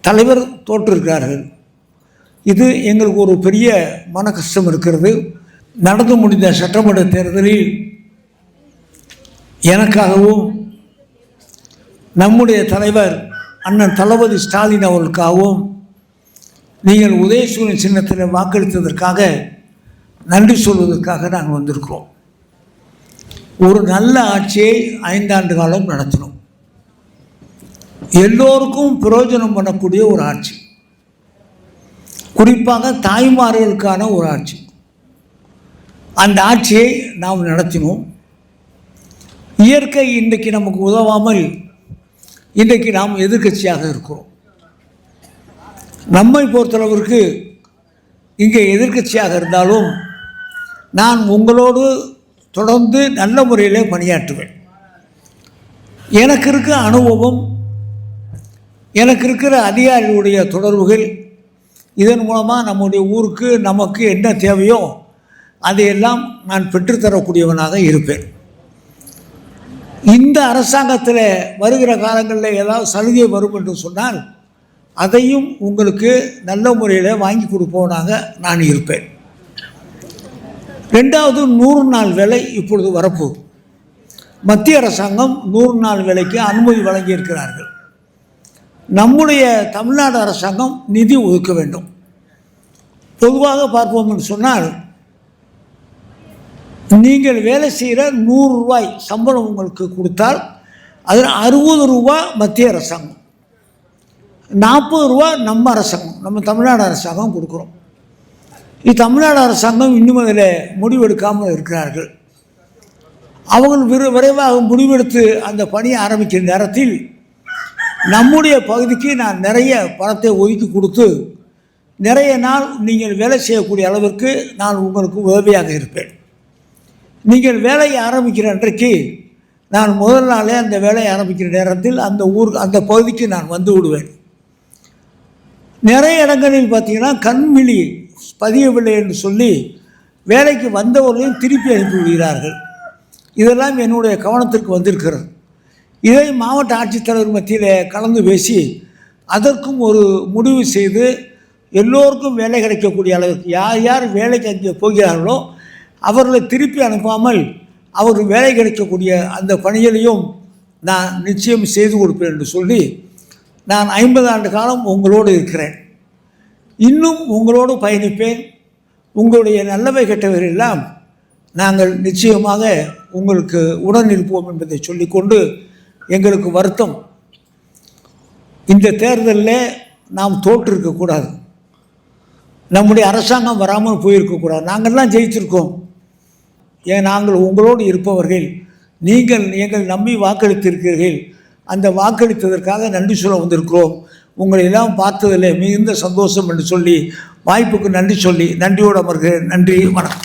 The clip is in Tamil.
தலைவர் தோற்றிருக்கிறார்கள். இது எங்களுக்கு ஒரு பெரிய மன கஷ்டம் இருக்கிறது. நடந்து முடிந்த சட்டமன்ற தேர்தலில் எனக்காகவும் நம்முடைய தலைவர் அண்ணன் தளபதி ஸ்டாலின் அவர்களுக்காகவும் நீங்கள் உதயசூரியன் சின்னத்தில் வாக்களித்ததற்காக நன்றி சொல்வதற்காக நாங்கள் வந்திருக்கிறோம். ஒரு நல்ல ஆட்சியை 5 ஆண்டு காலம் நடத்தினோம். எல்லோருக்கும் பிரயோஜனம் பண்ணக்கூடிய ஒரு ஆட்சி, குறிப்பாக தாய்மார்களுக்கான ஒரு ஆட்சி. அந்த ஆட்சியை நாம் நடத்தினோம். இயற்கை இன்றைக்கு நமக்கு உதவாமல் இன்றைக்கு நாம் எதிர்க்கட்சியாக இருக்கிறோம். நம்மை பொறுத்தளவிற்கு இங்கே எதிர்க்கட்சியாக இருந்தாலும் நான் உங்களோடு தொடர்ந்து நல்ல முறையிலே பணியாற்றுவேன். எனக்கு இருக்கிற அனுபவம், எனக்கு இருக்கிற அதிகாரிகளுடைய தொடர்புகள், இதன் மூலமாக நம்முடைய ஊருக்கு நமக்கு என்ன தேவையோ அதையெல்லாம் நான் பெற்றுத்தரக்கூடியவனாக இருப்பேன். இந்த அரசாங்கத்தில் வருகிற காலங்களில் ஏதாவது சலுகை வரும் என்று சொன்னால் அதையும் உங்களுக்கு நல்ல முறையில் வாங்கி கொடுப்பவனாக நான் இருப்பேன். 2வது 100 நாள் வேலை இப்பொழுது வரப்போகுது. மத்திய அரசாங்கம் 100 நாள் வேலைக்கு அனுமதி வழங்கியிருக்கிறார்கள். நம்முடைய தமிழ்நாடு அரசாங்கம் நிதி ஒதுக்க வேண்டும். பொதுவாக பார்ப்போம் என்று சொன்னால், நீங்கள் வேலை செய்கிற 100 ரூபாய் சம்பளம் உங்களுக்கு கொடுத்தால் அதில் 60 ரூபா மத்திய அரசாங்கம், 40 ரூபா நம்ம அரசாங்கம், நம்ம தமிழ்நாடு அரசாங்கம் கொடுக்குறோம். தமிழ்நாடு அரசாங்கம் இன்னும் அதில் முடிவெடுக்காமல் இருக்கிறார்கள். அவர்கள் விரைவாக முடிவெடுத்து அந்த பணியை ஆரம்பிக்கிற நேரத்தில் நம்முடைய பகுதிக்கு நான் நிறைய பணத்தை ஒதுக்கி கொடுத்து நிறைய நாள் நீங்கள் வேலை செய்யக்கூடிய அளவிற்கு நான் உங்களுக்கு உதவியாக இருப்பேன். நீங்கள் வேலையை ஆரம்பிக்கிற அன்றைக்கு நான் முதல் நாளே அந்த வேலையை ஆரம்பிக்கிற நேரத்தில் அந்த பகுதிக்கு நான் வந்து விடுவேன். நிறைய இடங்களில் பார்த்திங்கன்னா கண்விழி பதியவில்லை என்று சொல்லி வேலைக்கு வந்தவர்களையும் திருப்பி அனுப்பிவிடுகிறார்கள். இதெல்லாம் என்னுடைய கவனத்திற்கு வந்திருக்கிறது. இதை மாவட்ட ஆட்சித்தலைவர் மத்தியில் கலந்து பேசி அதற்கும் ஒரு முடிவு செய்து எல்லோருக்கும் வேலை கிடைக்கக்கூடிய அளவுக்கு யார் யார் வேலைக்கு அங்கே போகிறார்களோ அவர்களை திருப்பி அனுப்பாமல் அவர்கள் வேலை கிடைக்கக்கூடிய அந்த பணிகளையும் நான் நிச்சயம் செய்து கொடுப்பேன் என்று சொல்லி நான் 50 ஆண்டு காலம் உங்களோடு இருக்கிறேன். இன்னும் உங்களோடு பயணிப்பேன். உங்களுடைய நல்லவை கெட்டவைகள் எல்லாம் நாங்கள் நிச்சயமாக உங்களுக்கு உடன் இருப்போம் என்பதை சொல்லிக்கொண்டு, எங்களுக்கு வருத்தம், இந்த தேர்தலில் நாம் தோற்றிருக்கக்கூடாது, நம்முடைய அரசாங்கம் வராமல் போயிருக்கக்கூடாது. நாங்கள்லாம் ஜெயிச்சிருக்கோம். நாங்கள் உங்களோடு இருப்பவர்கள், நீங்கள் எங்கள் நம்பி வாக்களித்திருக்கிறீர்கள். அந்த வாக்களித்ததற்காக நன்றி சொல்ல வந்திருக்கிறோம். உங்களை எல்லாம் பார்த்ததில் மிகுந்த சந்தோஷம் என்று சொல்லி வாய்ப்புக்கு நன்றி சொல்லி நன்றியோடு அமர்கிறேன். நன்றி, வணக்கம்.